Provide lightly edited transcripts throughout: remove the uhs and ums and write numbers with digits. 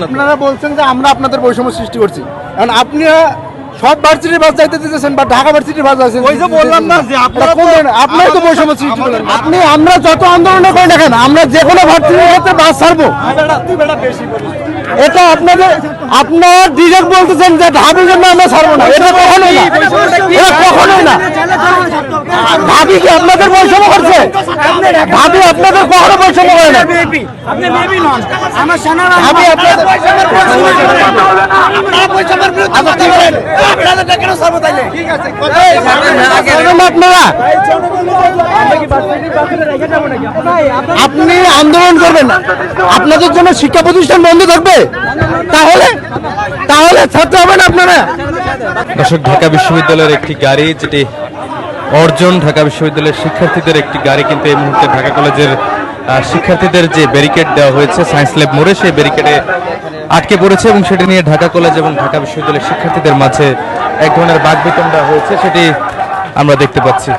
আপনারা বলছেন যে আমরা আপনাদের বৈষম্য সৃষ্টি করছি, কারণ আপনি সব ভার্সিটির বাস যাইতে দিতেছেন বা ঢাকা ভার্সিটির বাস যাচ্ছেন। ওই যে বললাম না যে আপনারা তো বৈষম্য সৃষ্টি করেন। আপনি আমরা যত আন্দোলন করি না কেন, আমরা যে কোনো ভার্সিটির ক্ষেত্রে বাস ছাড়বো। এটা আপনাদের আপনার ডিরেক্ট বলতেছেন যে ঢাবির জন্য আমরা ছাড়বো না, এটা কখনোই না, এটা কখনোই না। ঢাবি কি আপনাদের বৈষম্য করছে? ঢাবি আপনাদের কখনো বৈষম্য করে না। ঢাবি আপনাদের আপনারা আপনি আন্দোলন করবেন না, আপনাদের জন্য শিক্ষা প্রতিষ্ঠান বন্ধ থাকবে, তাহলে তাহলে ছাত্র হবেন আপনারা। দর্শক, ঢাকা বিশ্ববিদ্যালয়ের একটি গাড়ি, যেটি অর্জন ঢাকা বিশ্ববিদ্যালয়ের শিক্ষার্থীদের একটি গাড়ি, কিন্তু এই মুহূর্তে ঢাকা কলেজের শিক্ষার্থীদের যে ব্যারিকেড দেওয়া হয়েছে সায়েন্স ল্যাব মোড়ে, সেই ব্যারিকেডে আটকে পড়েছে এবং সেটি নিয়ে ঢাকা কলেজ এবং ঢাকা বিশ্ববিদ্যালয়ের শিক্ষার্থীদের মাঝে এক ধরনের বাকবিতণ্ডা হয়েছে, সেটি আমরা দেখতে পাচ্ছি।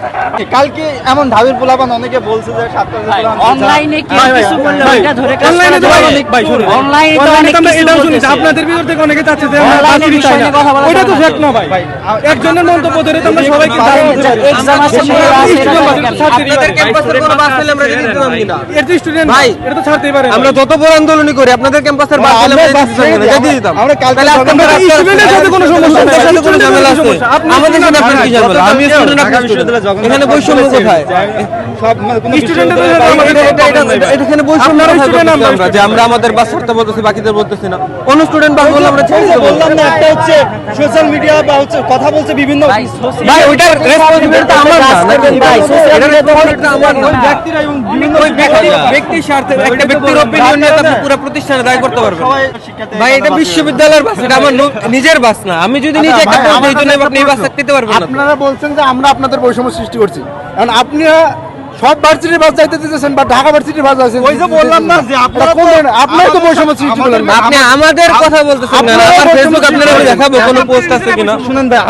কালকে এমন ঢাবির পোলাপান অনেকে বলছে যে অনলাইনে কি কিছু বললে ওইটা ধরে কাজ করা যাবে। অনলাইনে তো অনেক কিছু বলতেছে। আপনাদের ভিতর থেকে অনেকে চাচ্ছে যে আমরা বাসুরি চাই না, ওইটা তো ফেক না ভাই। একজনের মন্তব্য ধরে তো আমরা সবাইকে এক্সাম আছে মনে আছে আপনাদের ক্যাম্পাসের কোনো বাস পেলে আমরা রেখে দিতাম কিনা? এর তো স্টুডেন্ট ভাই, এটা তো ছাড়তেই পারে। আমরা যত বড় আন্দোলনই করি, আপনাদের ক্যাম্পাসের বাস পেলে আমরা রেখে দিতাম। আমরা কালকে স্টুডেন্টের সাথে কোনো সমস্যা নেই, সাথে কোনো ঝামেলা আছে? আমাদের সাথে আপনার কি ঝামেলা? আমি স্টুডেন্ট, ঢাকা বিশ্ববিদ্যালয়ে এখানে বৈষম্য কোথায়? সব মানে স্টুডেন্টদের এখানে বৈষম্য আমরা যে আমরা আমাদের বাস ছাড়তে বলতেছি, বাকিদের বলতেছি না। কোন স্টুডেন্ট বাস বললে আমরা ছেড়ে দেব? বললাম না, একটা হচ্ছে সোশ্যাল মিডিয়া বা হচ্ছে কথা বলছে বিভিন্ন ভাই, ওইটার রেসপন্সিবিলিটি আমার না ভাই, সোশ্যাল মিডিয়াটা আমার না। ব্যক্তিরা এবং বিভিন্ন ব্যক্তির স্বার্থে একটা ব্যক্তির অপিনিয়ন নিয়ে আপনি পুরো প্রতিষ্ঠানে দায়ী করতে পারবেন ভাই। এটা বিশ্ববিদ্যালয়ের বাস, এটা আমার নিজের বাস না। আমি যদি নিজে একটা বাস দিই তো আপনি এই বাস দিতে পারবেন না। আপনারা বলছেন যে আমরা আপনাদের বৈষম্য সৃষ্টি করছি, কারণ আপনি সব ভার্সিটির বাস যাইতে দিতেছেন বা ঢাকা ভার্সিটির বাস যাচ্ছেন। ওই যে বললাম না যে আপনারা তো বৈষম্য সৃষ্টি করেন। আপনি আমাদের কথা বলতেছেন না, আমার ফেসবুক আপনারা দেখাবো কোন পোস্ট আছে কিনা? শুনেন ভাই,